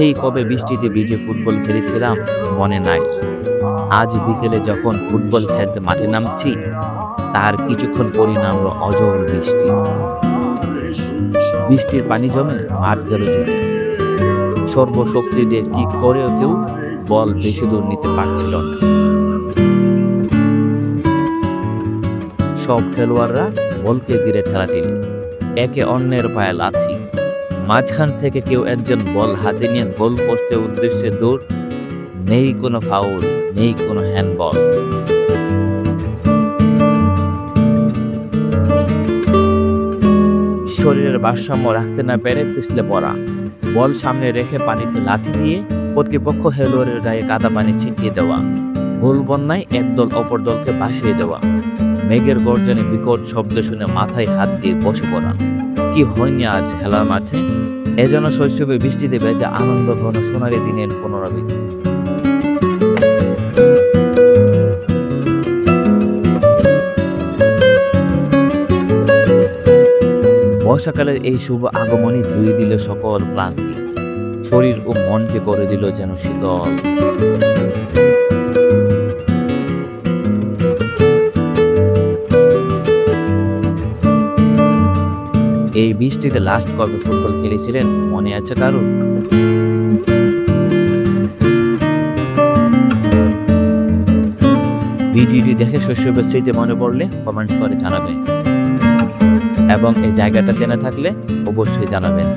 সেই কবে বৃষ্টিতে ভিজে ফুটবল খেলেছিলাম মনে নাই। আজ বিকেলে যখন ফুটবল খেলতে মাঠে নামছি, তার কিছুক্ষণ পরই নামলো অঝোর বৃষ্টি। বৃষ্টির পানি জমে মাঠ গেল জুড়ে। সর্বশক্তি দিয়ে ঠিক করেও কেউ বল বেশি দূর নিতে পারছিল না। সব খেলোয়াড়রা বলকে ঘিরে ঠেলাঠেলি, একে অন্যের পায়ে লাথি। মাঝখান থেকে কেউ একজন বল হাতে নিয়ে গোল পোস্টের উদ্দেশ্যে দৌড়। নেই কোনো ফাউল, নেই কোনো হ্যান্ডবল। শরীরের ভারসাম্য রাখতে না পেরে পিছলে পড়া, বল সামনে রেখে পানিতে লাথি দিয়ে প্রতিপক্ষ খেলোয়াড়ের গায়ে কাদা পানি ছিটিয়ে দেওয়া, গোল বন্যায় একদল অপর দলকে ভাসিয়ে দেওয়া, মেঘের গর্জনে বিকট শব্দ শুনে মাথায় হাত দিয়ে বসে পড়া। কি হয়নি আজ খেলার মাঠে? এ যেন শৈশবে বৃষ্টিতে ভেজা আনন্দ ঘন সোনালী দিনের পুনরাবৃত্তি। বর্ষাকালের এই শুভ আগমনী ধুয়ে দিল সকল ক্লান্তি, শরীর ও মনকে করে দিল যেন শীতল। এই বৃষ্টিতে লাস্ট কবে ফুটবল খেলেছিলেন মনে আছে কারো? ভিডিওটি দেখে শৈশবের স্মৃতি মনে পড়লে কমেন্টস করে জানাবেন, এবং এই জায়গাটা জেনে থাকলে অবশ্যই জানাবেন।